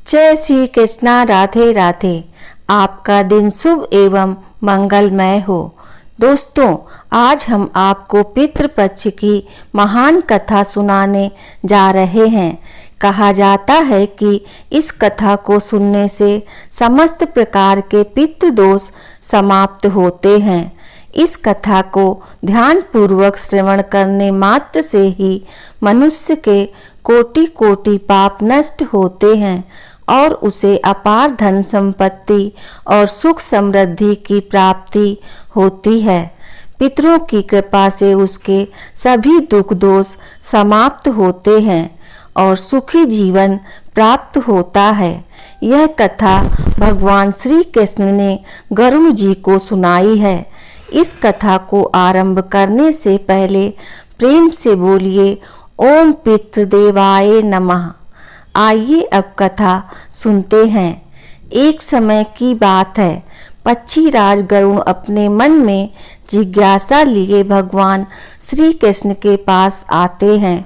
जय श्री कृष्णा। राधे राधे। आपका दिन शुभ एवं मंगलमय हो। दोस्तों, आज हम आपको पितृपक्ष की महान कथा सुनाने जा रहे हैं। कहा जाता है कि इस कथा को सुनने से समस्त प्रकार के पितृदोष समाप्त होते हैं। इस कथा को ध्यान पूर्वक श्रवण करने मात्र से ही मनुष्य के कोटि कोटि पाप नष्ट होते हैं और उसे अपार धन संपत्ति और सुख समृद्धि की प्राप्ति होती है। पितरों की कृपा से उसके सभी दुख दोष समाप्त होते हैं और सुखी जीवन प्राप्त होता है। यह कथा भगवान श्री कृष्ण ने गरुड़ जी को सुनाई है। इस कथा को आरंभ करने से पहले प्रेम से बोलिए ओम पितृदेवाय नमः। आइए अब कथा सुनते हैं। एक समय की बात है। पक्षीराज गरुड़ अपने मन में जिज्ञासा लिए भगवान श्री कृष्ण के पास आते हैं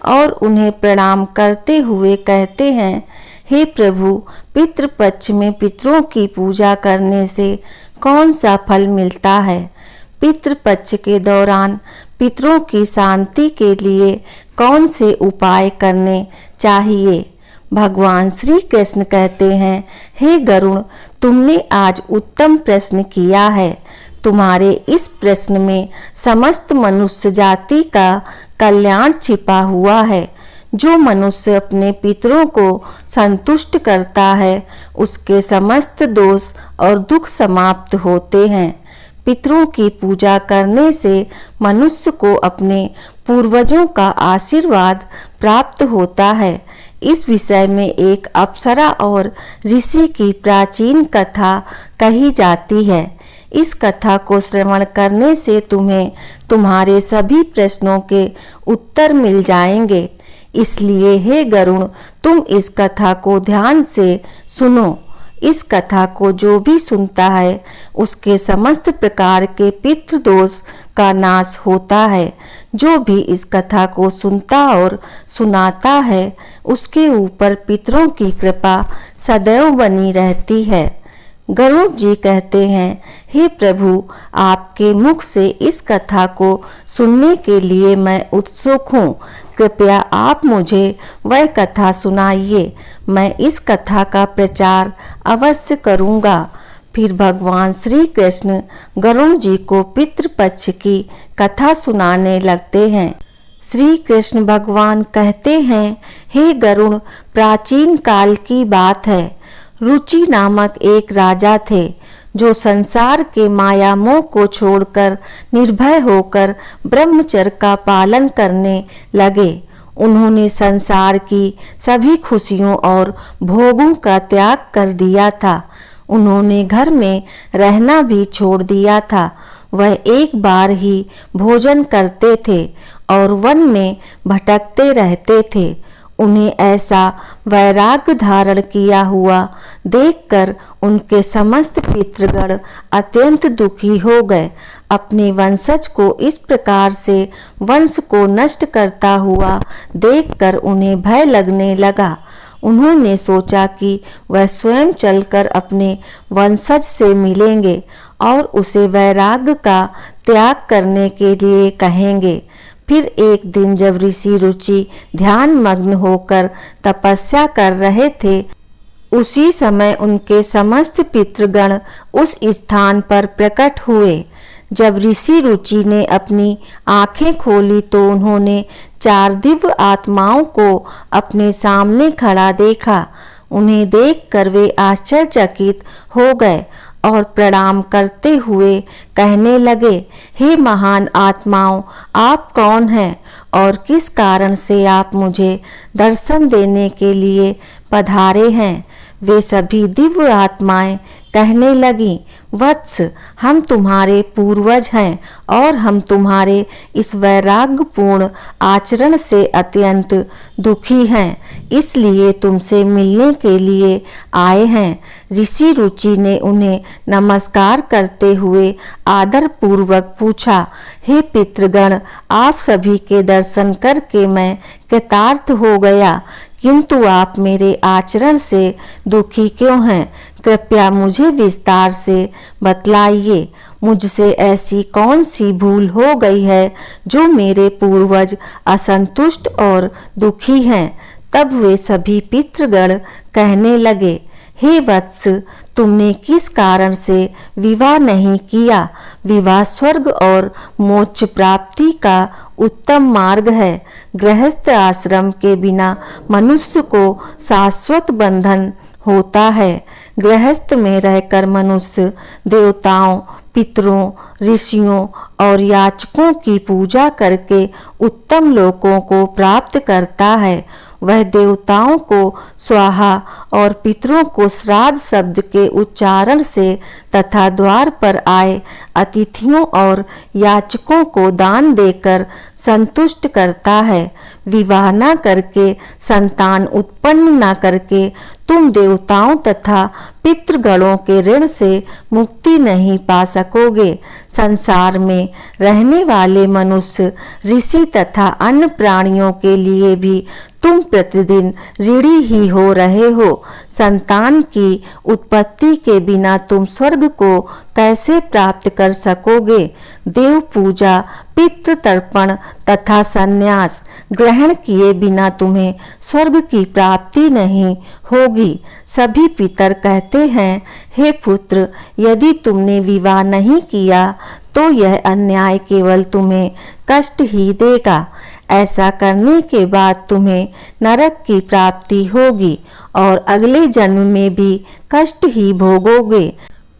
और उन्हें प्रणाम करते हुए कहते हैं, हे प्रभु, पितृपक्ष में पितरों की पूजा करने से कौन सा फल मिलता है? पितृपक्ष के दौरान पितरों की शांति के लिए कौन से उपाय करने चाहिए? भगवान श्री कृष्ण कहते हैं, हे गरुड़, तुमने आज उत्तम प्रश्न किया है। तुम्हारे इस प्रश्न में समस्त मनुष्य जाति का कल्याण छिपा हुआ है। जो मनुष्य अपने पितरों को संतुष्ट करता है उसके समस्त दोष और दुख समाप्त होते हैं। पितरों की पूजा करने से मनुष्य को अपने पूर्वजों का आशीर्वाद प्राप्त होता है। इस विषय में एक अप्सरा और ऋषि की प्राचीन कथा कही जाती है। इस कथा को श्रवण करने से तुम्हें तुम्हारे सभी प्रश्नों के उत्तर मिल जाएंगे। इसलिए हे गरुड़, तुम इस कथा को ध्यान से सुनो। इस कथा को जो भी सुनता है उसके समस्त प्रकार के पितृदोष का नाश होता है। जो भी इस कथा को सुनता और सुनाता है उसके ऊपर पितरों की कृपा सदैव बनी रहती है। गरुड़ जी कहते हैं, हे प्रभु, आपके मुख से इस कथा को सुनने के लिए मैं उत्सुक हूँ। कृपया आप मुझे वह कथा सुनाइए। मैं इस कथा का प्रचार अवश्य करूँगा। फिर भगवान श्री कृष्ण गरुड़ जी को पितृपक्ष की कथा सुनाने लगते हैं। श्री कृष्ण भगवान कहते हैं, हे गरुड़, प्राचीन काल की बात है। रुचि नामक एक राजा थे जो संसार के माया मोह को छोड़कर निर्भय होकर ब्रह्मचर्य का पालन करने लगे। उन्होंने संसार की सभी खुशियों और भोगों का त्याग कर दिया था। उन्होंने घर में रहना भी छोड़ दिया था। वह एक बार ही भोजन करते थे और वन में भटकते रहते थे। उन्हें ऐसा वैराग्य धारण किया हुआ देखकर उनके समस्त पितृगण अत्यंत दुखी हो गए। अपने वंशज को इस प्रकार से वंश को नष्ट करता हुआ देखकर उन्हें भय लगने लगा। उन्होंने सोचा कि वह स्वयं चलकर अपने वंशज से मिलेंगे और उसे वैराग्य का त्याग करने के लिए कहेंगे। फिर एक दिन जब ऋषि रुचि ध्यान मग्न होकर तपस्या कर रहे थे, उसी समय उनके समस्त पितृगण उस स्थान पर प्रकट हुए। जब ऋषि रुचि ने अपनी आंखें खोली तो उन्होंने 4 दिव्य आत्माओं को अपने सामने खड़ा देखा। उन्हें देखकर वे आश्चर्यचकित हो गए और प्रणाम करते हुए कहने लगे, हे महान आत्माओं, आप कौन हैं और किस कारण से आप मुझे दर्शन देने के लिए पधारे हैं? वे सभी दिव्य आत्माएं कहने लगी, वत्स, हम तुम्हारे पूर्वज हैं और हम तुम्हारे इस वैराग्यपूर्ण आचरण से अत्यंत दुखी हैं, इसलिए तुमसे मिलने के लिए आए हैं। ऋषि रुचि ने उन्हें नमस्कार करते हुए आदर पूर्वक पूछा, हे पितृगण, आप सभी के दर्शन करके मैं कृतार्थ हो गया, किंतु आप मेरे आचरण से दुखी क्यों हैं? कृपया मुझे विस्तार से बतलाइए। मुझसे ऐसी कौन सी भूल हो गई है जो मेरे पूर्वज असंतुष्ट और दुखी हैं? तब वे सभी पितृगण कहने लगे, हे वत्स, तुमने किस कारण से विवाह नहीं किया? विवाह स्वर्ग और मोक्ष प्राप्ति का उत्तम मार्ग है। गृहस्थ आश्रम के बिना मनुष्य को शाश्वत बंधन होता है। गृहस्थ में रहकर मनुष्य देवताओं, पितरों, ऋषियों और याचकों की पूजा करके उत्तम लोकों को प्राप्त करता है। वह देवताओं को स्वाहा और पितरों को श्राद्ध शब्द के उच्चारण से तथा द्वार पर आए अतिथियों और याचकों को दान देकर संतुष्ट करता है। विवाह न करके, संतान उत्पन्न न करके तुम देवताओं तथा पितृगणों के ऋण से मुक्ति नहीं पा सकोगे। संसार में रहने वाले मनुष्य, ऋषि तथा अन्य प्राणियों के लिए भी तुम प्रतिदिन ऋणी ही हो रहे हो। संतान की उत्पत्ति के बिना तुम स्वर्ग को कैसे प्राप्त कर सकोगे? देव पूजा, पितृ तर्पण तथा संन्यास ग्रहण किए बिना तुम्हें स्वर्ग की प्राप्ति नहीं होगी। सभी पितर कहते हैं, हे पुत्र, यदि तुमने विवाह नहीं किया तो यह अन्याय केवल तुम्हें कष्ट ही देगा। ऐसा करने के बाद तुम्हें नरक की प्राप्ति होगी और अगले जन्म में भी कष्ट ही भोगोगे।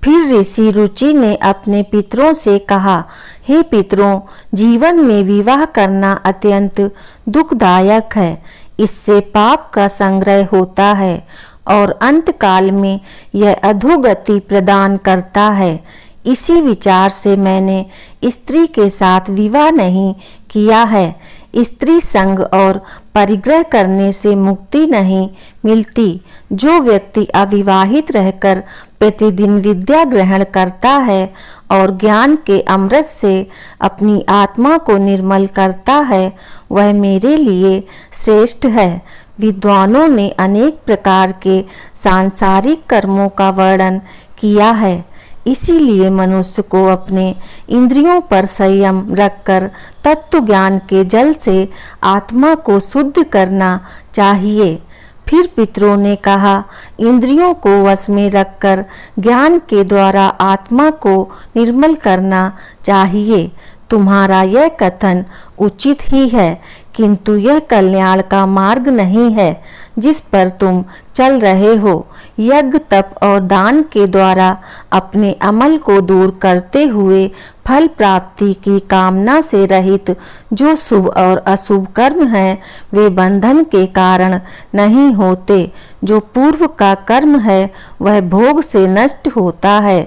फिर ऋषि रुचि ने अपने पितरों से कहा, हे पितरों, जीवन में विवाह करना अत्यंत दुखदायक है। इससे पाप का संग्रह होता है और अंतकाल में यह अधोगति प्रदान करता है। इसी विचार से मैंने स्त्री के साथ विवाह नहीं किया है। स्त्री संग और परिग्रह करने से मुक्ति नहीं मिलती। जो व्यक्ति अविवाहित रहकर प्रतिदिन विद्या ग्रहण करता है और ज्ञान के अमृत से अपनी आत्मा को निर्मल करता है, वह मेरे लिए श्रेष्ठ है। विद्वानों ने अनेक प्रकार के सांसारिक कर्मों का वर्णन किया है। इसीलिए मनुष्य को अपने इंद्रियों पर संयम रखकर तत्व ज्ञान के जल से आत्मा को शुद्ध करना चाहिए। फिर पितरों ने कहा, इंद्रियों को वश में रखकर ज्ञान के द्वारा आत्मा को निर्मल करना चाहिए। तुम्हारा यह कथन उचित ही है, किंतु यह कल्याण का मार्ग नहीं है जिस पर तुम चल रहे हो। यज्ञ, तप और दान के द्वारा अपने अमल को दूर करते हुए फल प्राप्ति की कामना से रहित जो शुभ और अशुभ कर्म हैं, वे बंधन के कारण नहीं होते। जो पूर्व का कर्म है वह भोग से नष्ट होता है।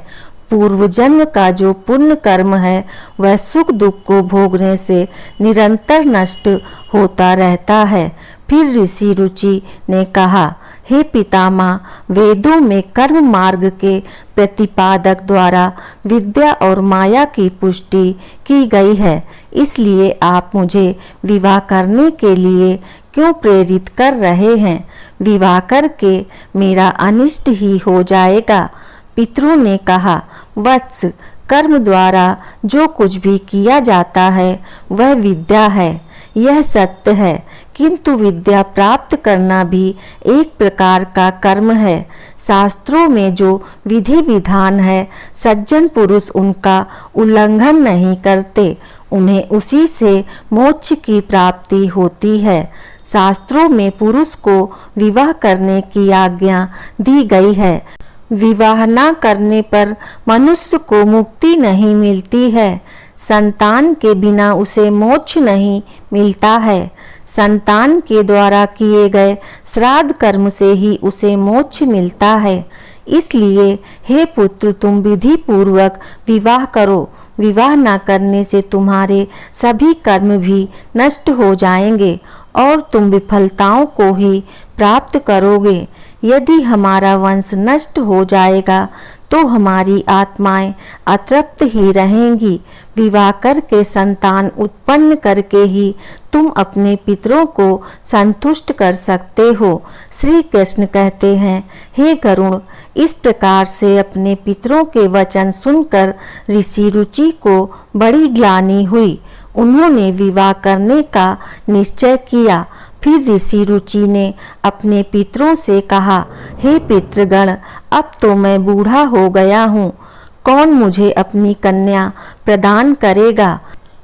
पूर्व जन्म का जो पुण्य कर्म है वह सुख दुख को भोगने से निरंतर नष्ट होता रहता है। फिर ऋषि रुचि ने कहा, हे पितामह, वेदों में कर्म मार्ग के प्रतिपादक द्वारा विद्या और माया की पुष्टि की गई है। इसलिए आप मुझे विवाह करने के लिए क्यों प्रेरित कर रहे हैं? विवाह करके मेरा अनिष्ट ही हो जाएगा। पितरों ने कहा, वत्स, कर्म द्वारा जो कुछ भी किया जाता है वह विद्या है, यह सत्य है। किंतु विद्या प्राप्त करना भी एक प्रकार का कर्म है। शास्त्रों में जो विधि विधान है, सज्जन पुरुष उनका उल्लंघन नहीं करते। उन्हें उसी से मोक्ष की प्राप्ति होती है। शास्त्रों में पुरुष को विवाह करने की आज्ञा दी गई है। विवाह न करने पर मनुष्य को मुक्ति नहीं मिलती है। संतान के बिना उसे मोक्ष नहीं मिलता है। संतान के द्वारा किए गए श्राद्ध कर्म से ही उसे मोक्ष मिलता है। इसलिए हे पुत्र, तुम विधि पूर्वक विवाह करो। विवाह न करने से तुम्हारे सभी कर्म भी नष्ट हो जाएंगे और तुम विफलताओं को ही प्राप्त करोगे। यदि हमारा वंश नष्ट हो जाएगा तो हमारी आत्माएं अतृप्त ही रहेंगी। विवाह करके संतान उत्पन्न करके ही तुम अपने पितरों को संतुष्ट कर सकते हो। श्री कृष्ण कहते हैं, हे गरुण, इस प्रकार से अपने पितरों के वचन सुनकर ऋषि रुचि को बड़ी ग्लानि हुई। उन्होंने विवाह करने का निश्चय किया। फिर ऋषि रुचि ने अपने पितरों से कहा, हे पितृगण, अब तो मैं बूढ़ा हो गया हूँ, कौन मुझे अपनी कन्या प्रदान करेगा?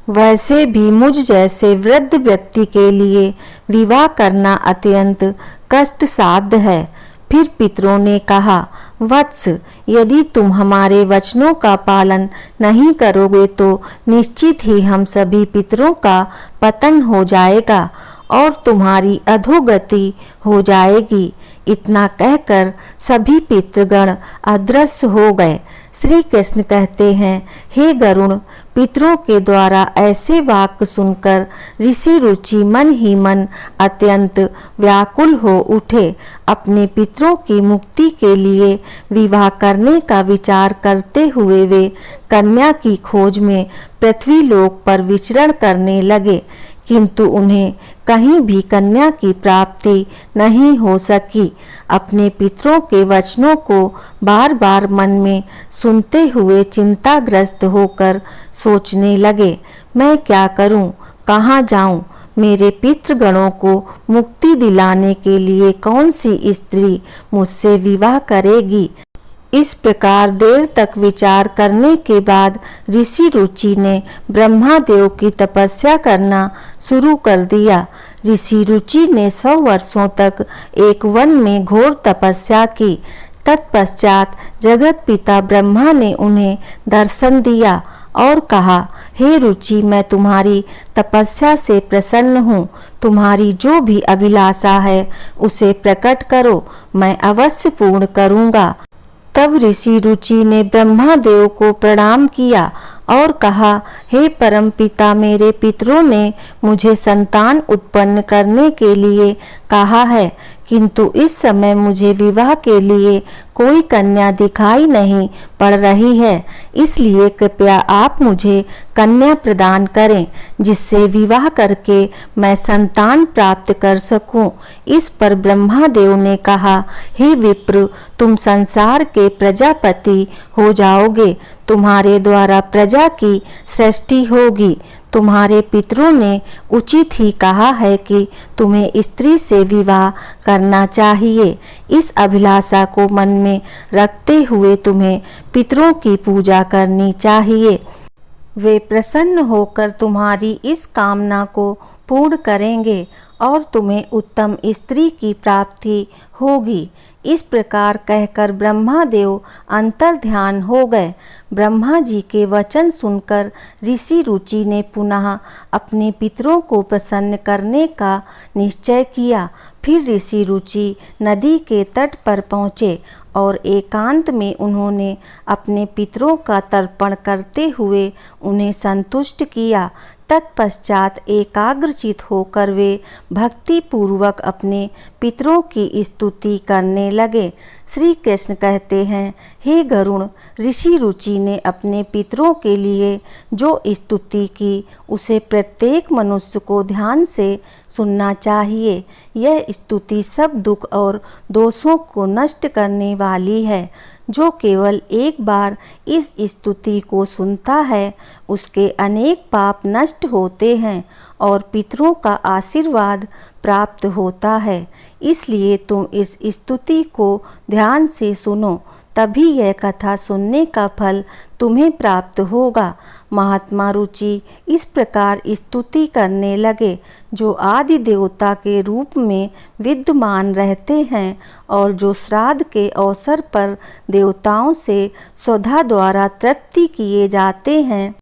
वैसे भी मुझ जैसे वृद्ध व्यक्ति के लिए विवाह करना अत्यंत कष्ट साध्य है। फिर पितरों ने कहा, वत्स, यदि तुम हमारे वचनों का पालन नहीं करोगे तो निश्चित ही हम सभी पितरों का पतन हो जाएगा और तुम्हारी अधोगति हो जाएगी। इतना कहकर सभी पितृगण अदृश्य हो गए। श्री कृष्ण कहते हैं, हे गरुण, पितरों के द्वारा ऐसे वाक्य सुनकर ऋषि रुचि मन ही मन अत्यंत व्याकुल हो उठे। अपने पितरों की मुक्ति के लिए विवाह करने का विचार करते हुए वे कन्या की खोज में पृथ्वी लोक पर विचरण करने लगे, किंतु उन्हें कहीं भी कन्या की प्राप्ति नहीं हो सकी। अपने पितरों के वचनों को बार बार मन में सुनते हुए चिंताग्रस्त होकर सोचने लगे, मैं क्या करूं, कहां जाऊं? मेरे पितृगणों को मुक्ति दिलाने के लिए कौन सी स्त्री मुझसे विवाह करेगी? इस प्रकार देर तक विचार करने के बाद ऋषि रुचि ने ब्रह्मादेव की तपस्या करना शुरू कर दिया। ऋषि रुचि ने 100 वर्षों तक एक वन में घोर तपस्या की। तत्पश्चात जगत पिता ब्रह्मा ने उन्हें दर्शन दिया और कहा, हे रुचि, मैं तुम्हारी तपस्या से प्रसन्न हूँ। तुम्हारी जो भी अभिलाषा है उसे प्रकट करो, मैं अवश्य पूर्ण करूँगा। तब ऋषि रुचि ने ब्रह्मादेव को प्रणाम किया और कहा, हे परमपिता, मेरे पितरों ने मुझे संतान उत्पन्न करने के लिए कहा है, किंतु इस समय मुझे विवाह के लिए कोई कन्या दिखाई नहीं पड़ रही है। इसलिए कृपया आप मुझे कन्या प्रदान करें, जिससे विवाह करके मैं संतान प्राप्त कर सकूं। इस पर ब्रह्मादेव ने कहा, हे विप्र, तुम संसार के प्रजापति हो जाओगे। तुम्हारे द्वारा प्रजा की सृष्टि होगी। तुम्हारे पितरों ने उचित ही कहा है कि तुम्हें स्त्री से विवाह करना चाहिए। इस अभिलाषा को मन में रखते हुए तुम्हें पितरों की पूजा करनी चाहिए। वे प्रसन्न होकर तुम्हारी इस कामना को पूर्ण करेंगे और तुम्हें उत्तम स्त्री की प्राप्ति होगी। इस प्रकार कहकर ब्रह्मादेव अंतर्ध्यान हो गए। ब्रह्मा जी के वचन सुनकर ऋषि रुचि ने पुनः अपने पितरों को प्रसन्न करने का निश्चय किया। फिर ऋषि रुचि नदी के तट पर पहुँचे और एकांत में उन्होंने अपने पितरों का तर्पण करते हुए उन्हें संतुष्ट किया। तत्पश्चात एकाग्रचित होकर वे भक्ति पूर्वक अपने पितरों की स्तुति करने लगे। श्री कृष्ण कहते हैं, हे गरुण, ऋषि रुचि ने अपने पितरों के लिए जो स्तुति की उसे प्रत्येक मनुष्य को ध्यान से सुनना चाहिए। यह स्तुति सब दुख और दोषों को नष्ट करने वाली है। जो केवल एक बार इस स्तुति को सुनता है उसके अनेक पाप नष्ट होते हैं और पितरों का आशीर्वाद प्राप्त होता है। इसलिए तुम इस स्तुति को ध्यान से सुनो, तभी यह कथा सुनने का फल तुम्हें प्राप्त होगा। महात्मा रुचि इस प्रकार स्तुति करने लगे, जो आदि देवता के रूप में विद्यमान रहते हैं और जो श्राद्ध के अवसर पर देवताओं से स्वधा द्वारा तृप्ति किए जाते हैं।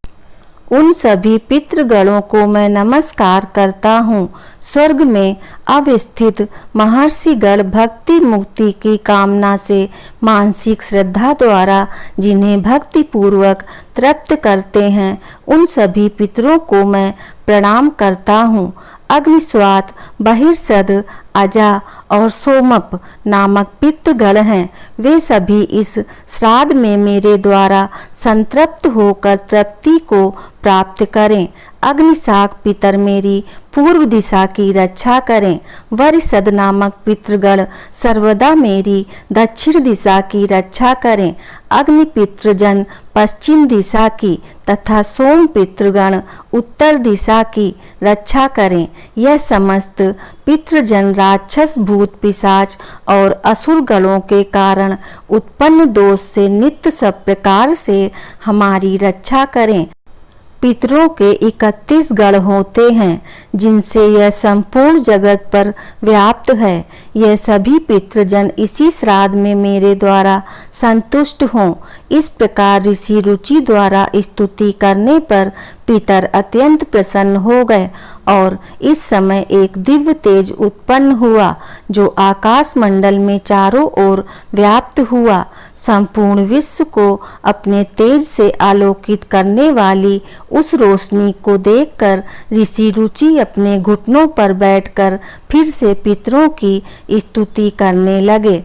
उन सभी पितृगणों को मैं नमस्कार करता हूँ। स्वर्ग में अवस्थित महर्षिगण भक्ति मुक्ति की कामना से मानसिक श्रद्धा द्वारा जिन्हें भक्ति पूर्वक तृप्त करते हैं, उन सभी पितरों को मैं प्रणाम करता हूँ। अग्निस्वात, बहिर्सद, अजा और सोमप नामक पितृगण हैं, वे सभी इस श्राद्ध में मेरे द्वारा संतृप्त होकर तृप्ति को प्राप्त करें। अग्निशाक पितर मेरी पूर्व दिशा की रक्षा करें। वरिषद नामक पितृगण सर्वदा मेरी दक्षिण दिशा की रक्षा करें। अग्नि पितृजन पश्चिम दिशा की तथा सोम पितृगण उत्तर दिशा की रक्षा करें। यह समस्त पितृजन राक्षस भूत पिशाच और असुर गणों के कारण उत्पन्न दोष से नित्य सब प्रकार से हमारी रक्षा करें। पितरों के 31 गण होते हैं जिनसे यह संपूर्ण जगत पर व्याप्त है। यह सभी पितृजन इसी श्राद्ध में मेरे द्वारा संतुष्ट हों। इस प्रकार ऋषि रुचि द्वारा स्तुति करने पर पितर अत्यंत प्रसन्न हो गए और इस समय एक दिव्य तेज उत्पन्न हुआ जो आकाश मंडल में चारों ओर व्याप्त हुआ। संपूर्ण विश्व को अपने तेज से आलोकित करने वाली उस रोशनी को देखकर ऋषि रुचि अपने घुटनों पर बैठकर फिर से पितरों की स्तुति करने लगे।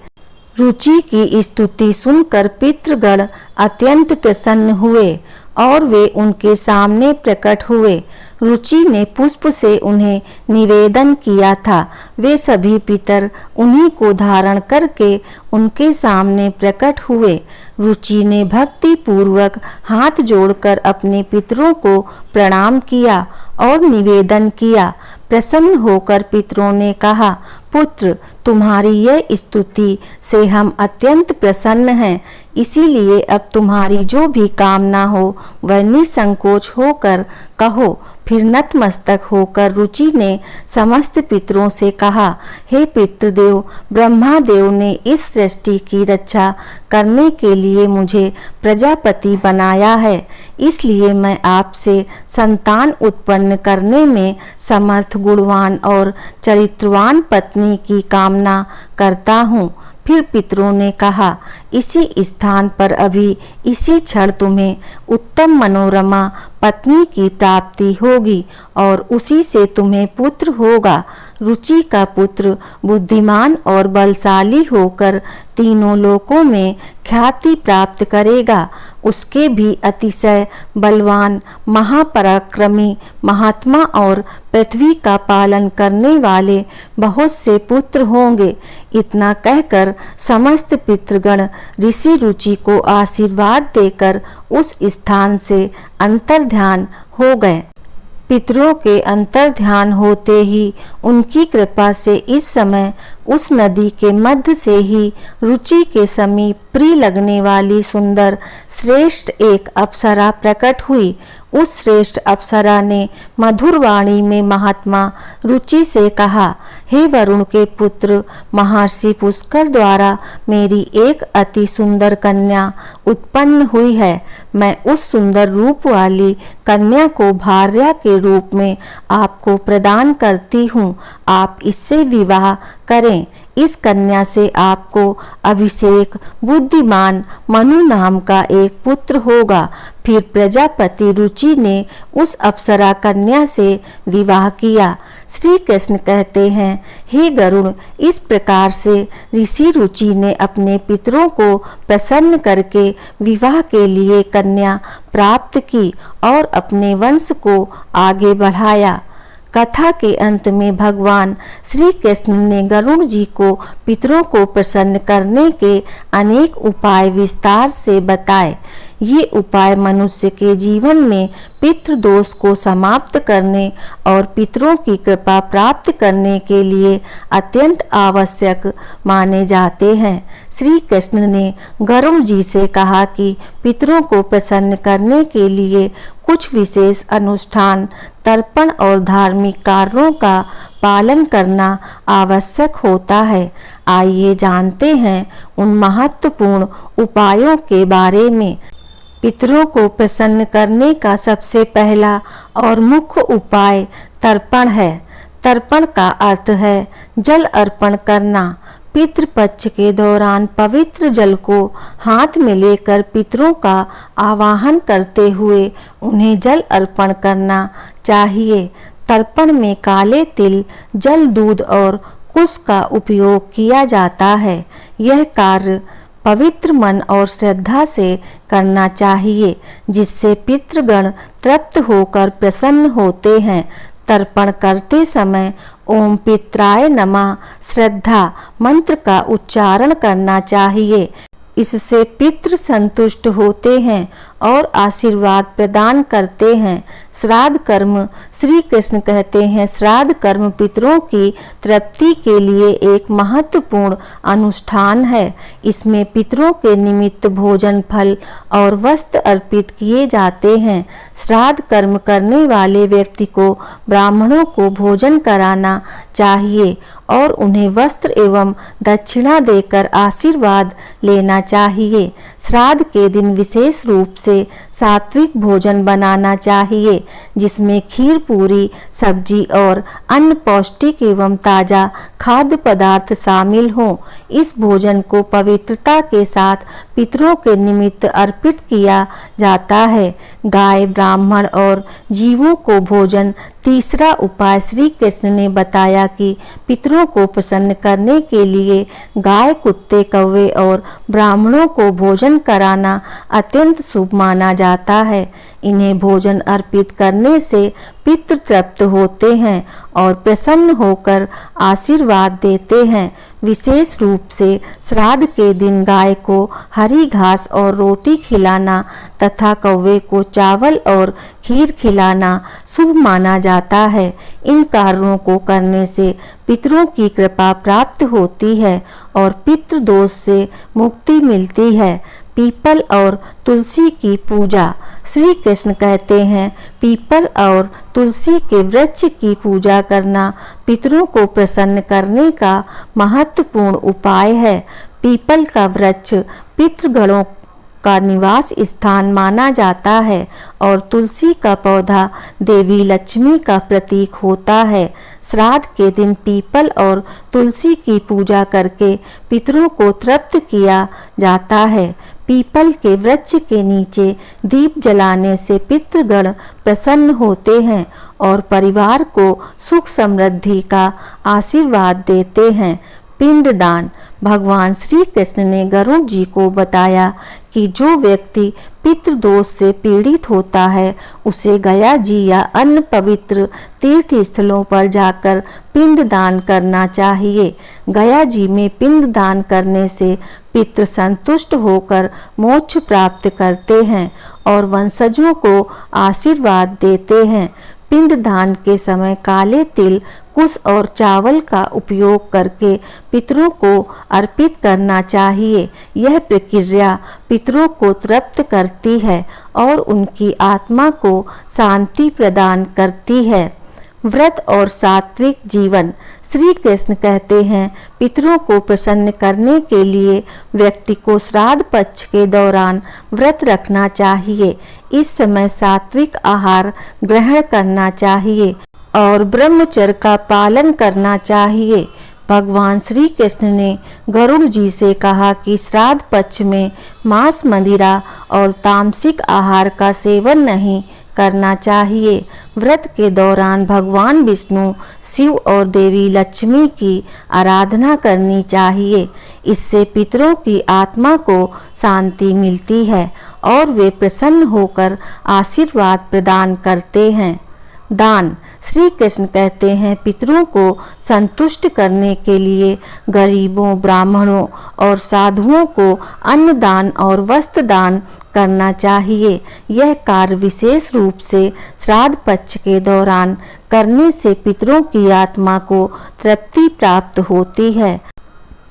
रुचि की स्तुति सुनकर पितृगण अत्यंत प्रसन्न हुए और वे उनके सामने प्रकट हुए। रुचि ने पुष्प से उन्हें निवेदन किया था। वे सभी पितर उन्हीं को धारण करके उनके सामने प्रकट हुए। रुचि ने भक्ति पूर्वक हाथ जोड़कर अपने पितरों को प्रणाम किया और निवेदन किया। प्रसन्न होकर पितरों ने कहा, पुत्र, तुम्हारी यह स्तुति से हम अत्यंत प्रसन्न हैं, इसीलिए अब तुम्हारी जो भी कामना हो वह निसंकोच होकर कहो। फिर नतमस्तक होकर रुचि ने समस्त पितरों से कहा, हे पितृदेव, ब्रह्मादेव ने इस सृष्टि की रक्षा करने के लिए मुझे प्रजापति बनाया है, इसलिए मैं आपसे संतान उत्पन्न करने में समर्थ गुणवान और चरित्रवान पत्नी की कामना करता हूँ। फिर पितरों ने कहा, इसी स्थान पर अभी इसी क्षण तुम्हें उत्तम मनोरमा पत्नी की प्राप्ति होगी और उसी से तुम्हें पुत्र होगा। रुचि का पुत्र बुद्धिमान और बलशाली होकर तीनों लोकों में ख्याति प्राप्त करेगा। उसके भी अतिशय बलवान, महापराक्रमी, महात्मा और पृथ्वी का पालन करने वाले बहुत से पुत्र होंगे। इतना कहकर समस्त पितृगण ऋषि रुचि को आशीर्वाद देकर उस स्थान से अंतर्ध्यान हो गए। पितरों के अंतर्ध्यान होते ही उनकी कृपा से इस समय उस नदी के मध्य से ही रुचि के समीप प्रिय लगने वाली सुंदर श्रेष्ठ एक अप्सरा प्रकट हुई। उस श्रेष्ठ अप्सरा ने मधुर वाणी में महात्मा रुचि से कहा, हे वरुण के पुत्र, महर्षि पुष्कर द्वारा मेरी एक अति सुंदर कन्या उत्पन्न हुई है। मैं उस सुंदर रूप वाली कन्या को भार्या के रूप में आपको प्रदान करती हूँ। आप इससे विवाह करें। इस कन्या से आपको अभिषेक बुद्धिमान मनु नाम का एक पुत्र होगा। फिर प्रजापति रुचि ने उस अप्सरा कन्या से विवाह किया। श्री कृष्ण कहते हैं, हे गरुड़, इस प्रकार से ऋषि रुचि ने अपने पितरों को प्रसन्न करके विवाह के लिए कन्या प्राप्त की और अपने वंश को आगे बढ़ाया। कथा के अंत में भगवान श्री कृष्ण ने गरुड़ जी को पितरों को प्रसन्न करने के अनेक उपाय विस्तार से बताए। ये उपाय मनुष्य के जीवन में पितृ दोष को समाप्त करने और पितरों की कृपा प्राप्त करने के लिए अत्यंत आवश्यक माने जाते हैं। श्री कृष्ण ने गरुड़ जी से कहा कि पितरों को प्रसन्न करने के लिए कुछ विशेष अनुष्ठान, तर्पण और धार्मिक कार्यों का पालन करना आवश्यक होता है। आइए जानते हैं उन महत्वपूर्ण उपायों के बारे में। पितरों को प्रसन्न करने का सबसे पहला और मुख्य उपाय तर्पण है। तर्पण का अर्थ है जल अर्पण करना। पितृपक्ष के दौरान पवित्र जल को हाथ में लेकर पितरों का आवाहन करते हुए उन्हें जल अर्पण करना चाहिए। तर्पण में काले तिल, जल, दूध और कुश का उपयोग किया जाता है। यह कार्य पवित्र मन और श्रद्धा से करना चाहिए, जिससे पितृगण तृप्त होकर प्रसन्न होते हैं। तर्पण करते समय ओम पित्राय नमः श्रद्धा मंत्र का उच्चारण करना चाहिए। इससे पितृ संतुष्ट होते हैं और आशीर्वाद प्रदान करते हैं। श्राद्ध कर्म, श्री कृष्ण कहते हैं, श्राद्ध कर्म पितरों की तृप्ति के लिए एक महत्वपूर्ण अनुष्ठान है। इसमें पितरों के निमित्त भोजन, फल और वस्त्र अर्पित किए जाते हैं। श्राद्ध कर्म करने वाले व्यक्ति को ब्राह्मणों को भोजन कराना चाहिए और उन्हें वस्त्र एवं दक्षिणा देकर आशीर्वाद लेना चाहिए। श्राद्ध के दिन विशेष रूप से सात्विक भोजन बनाना चाहिए, जिसमें खीर, पूरी, सब्जी और अन्य पौष्टिक एवं ताजा खाद्य पदार्थ शामिल हों। इस भोजन को पवित्रता के साथ पितरों के निमित्त अर्पित किया जाता है। गाय, ब्राह्मण और जीवों को भोजन। तीसरा उपाय श्री कृष्ण ने बताया कि पितरों को प्रसन्न करने के लिए गाय, कुत्ते, कौवे और ब्राह्मणों को भोजन कराना अत्यंत शुभ माना जाता है। इन्हें भोजन अर्पित करने से पितृ तृप्त होते हैं और प्रसन्न होकर आशीर्वाद देते हैं। विशेष रूप से श्राद्ध के दिन गाय को हरी घास और रोटी खिलाना तथा कौवे को चावल और खीर खिलाना शुभ माना जाता है। इन कार्यों को करने से पितरों की कृपा प्राप्त होती है और पितृ दोष से मुक्ति मिलती है। पीपल और तुलसी की पूजा। श्री कृष्ण कहते हैं, पीपल और तुलसी के वृक्ष की पूजा करना पितरों को प्रसन्न करने का महत्वपूर्ण उपाय है। पीपल का वृक्ष पितृगणों का निवास स्थान माना जाता है और तुलसी का पौधा देवी लक्ष्मी का प्रतीक होता है। श्राद्ध के दिन पीपल और तुलसी की पूजा करके पितरों को तृप्त किया जाता है। पीपल के वृक्ष के नीचे दीप जलाने से पितृगण प्रसन्न होते हैं और परिवार को सुख समृद्धि का आशीर्वाद देते हैं। पिंडदान। भगवान श्री कृष्ण ने गरुड़ जी को बताया कि जो व्यक्ति पितृदोष से पीड़ित होता है उसे गया जी या अन्य पवित्र तीर्थ स्थलों पर जाकर पिंड दान करना चाहिए। गया जी में पिंड दान करने से पितृ संतुष्ट होकर मोक्ष प्राप्त करते हैं और वंशजों को आशीर्वाद देते हैं। पिंड दान के समय काले तिल, कुश और चावल का उपयोग करके पितरों को अर्पित करना चाहिए। यह प्रक्रिया पितरों को तृप्त करती है और उनकी आत्मा को शांति प्रदान करती है। व्रत और सात्विक जीवन। श्री कृष्ण कहते हैं, पितरों को प्रसन्न करने के लिए व्यक्ति को श्राद्ध पक्ष के दौरान व्रत रखना चाहिए। इस समय सात्विक आहार ग्रहण करना चाहिए और ब्रह्मचर्य का पालन करना चाहिए। भगवान श्री कृष्ण ने गरुड़ जी से कहा कि श्राद्ध पक्ष में मांस, मदिरा और तामसिक आहार का सेवन नहीं करना चाहिए। व्रत के दौरान भगवान विष्णु, शिव और देवी लक्ष्मी की आराधना करनी चाहिए। इससे पितरों की आत्मा को शांति मिलती है और वे प्रसन्न होकर आशीर्वाद प्रदान करते हैं। दान। श्री कृष्ण कहते हैं, पितरों को संतुष्ट करने के लिए गरीबों, ब्राह्मणों और साधुओं को अन्न दान और वस्त्र दान करना चाहिए। यह कार्य विशेष रूप से श्राद्ध पक्ष के दौरान करने से पितरों की आत्मा को तृप्ति प्राप्त होती है।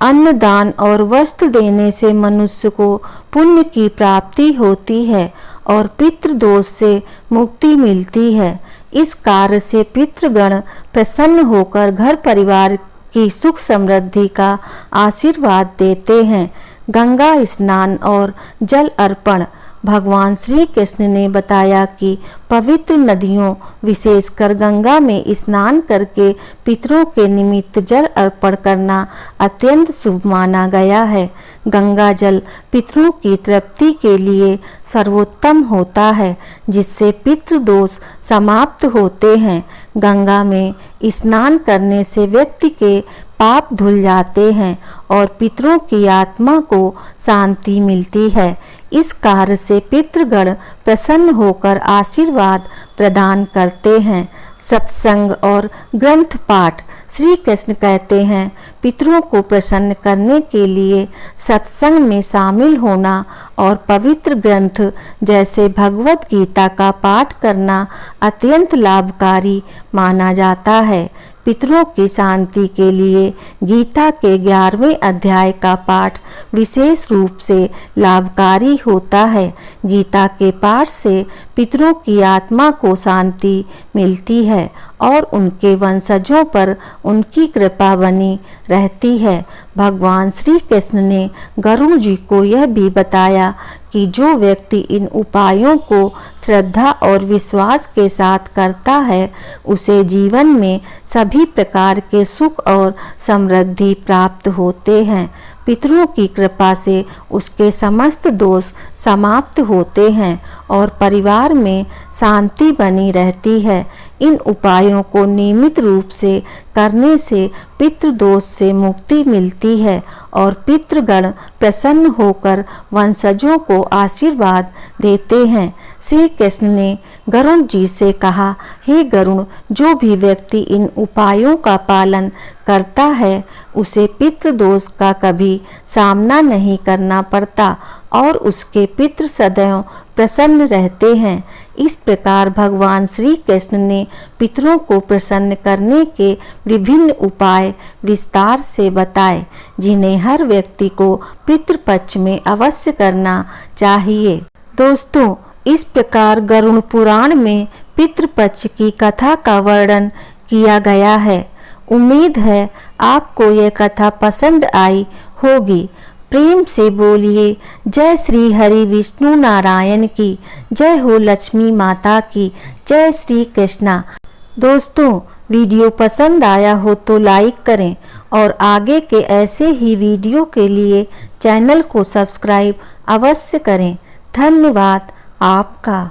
अन्न दान और वस्त्र देने से मनुष्य को पुण्य की प्राप्ति होती है और पितृ दोष से मुक्ति मिलती है। इस कार्य से पितृगण प्रसन्न होकर घर परिवार की सुख समृद्धि का आशीर्वाद देते हैं। गंगा स्नान और जल अर्पण। भगवान श्री कृष्ण ने बताया कि पवित्र नदियों, विशेषकर गंगा में स्नान करके पितरों के निमित्त जल अर्पण करना अत्यंत शुभ माना गया है। गंगा जल पितरों की तृप्ति के लिए सर्वोत्तम होता है, जिससे पितृ दोष समाप्त होते हैं। गंगा में स्नान करने से व्यक्ति के पाप धुल जाते हैं और पितरों की आत्मा को शांति मिलती है। इस कार्य से पितृगण प्रसन्न होकर आशीर्वाद प्रदान करते हैं। सत्संग और ग्रंथ पाठ। श्री कृष्ण कहते हैं, पितरों को प्रसन्न करने के लिए सत्संग में शामिल होना और पवित्र ग्रंथ जैसे भगवत गीता का पाठ करना अत्यंत लाभकारी माना जाता है। पितरों की शांति के लिए गीता के 11वें अध्याय का पाठ विशेष रूप से लाभकारी होता है। गीता के पाठ से पितरों की आत्मा को शांति मिलती है और उनके वंशजों पर उनकी कृपा बनी रहती है। भगवान श्री कृष्ण ने गरुड़ जी को यह भी बताया कि जो व्यक्ति इन उपायों को श्रद्धा और विश्वास के साथ करता है, उसे जीवन में सभी प्रकार के सुख और समृद्धि प्राप्त होते हैं। पितरों की कृपा से उसके समस्त दोष समाप्त होते हैं और परिवार में शांति बनी रहती है। इन उपायों को नियमित रूप से करने से पितृदोष से मुक्ति मिलती है और पितृगण प्रसन्न होकर वंशजों को आशीर्वाद देते हैं। श्री कृष्ण ने गरुड़ जी से कहा, हे गरुड़, जो भी व्यक्ति इन उपायों का पालन करता है, उसे पितृदोष का कभी सामना नहीं करना पड़ता और उसके पितृ सदैव प्रसन्न रहते हैं। इस प्रकार भगवान श्री कृष्ण ने पितरों को प्रसन्न करने के विभिन्न उपाय विस्तार से बताए, जिन्हें हर व्यक्ति को पितृपक्ष में अवश्य करना चाहिए। दोस्तों, इस प्रकार गरुड़ पुराण में पितृपक्ष की कथा का वर्णन किया गया है। उम्मीद है आपको यह कथा पसंद आई होगी। प्रेम से बोलिए जय श्री हरि विष्णु नारायण की जय हो, लक्ष्मी माता की जय, श्री कृष्णा। दोस्तों, वीडियो पसंद आया हो तो लाइक करें और आगे के ऐसे ही वीडियो के लिए चैनल को सब्सक्राइब अवश्य करें। धन्यवाद आपका।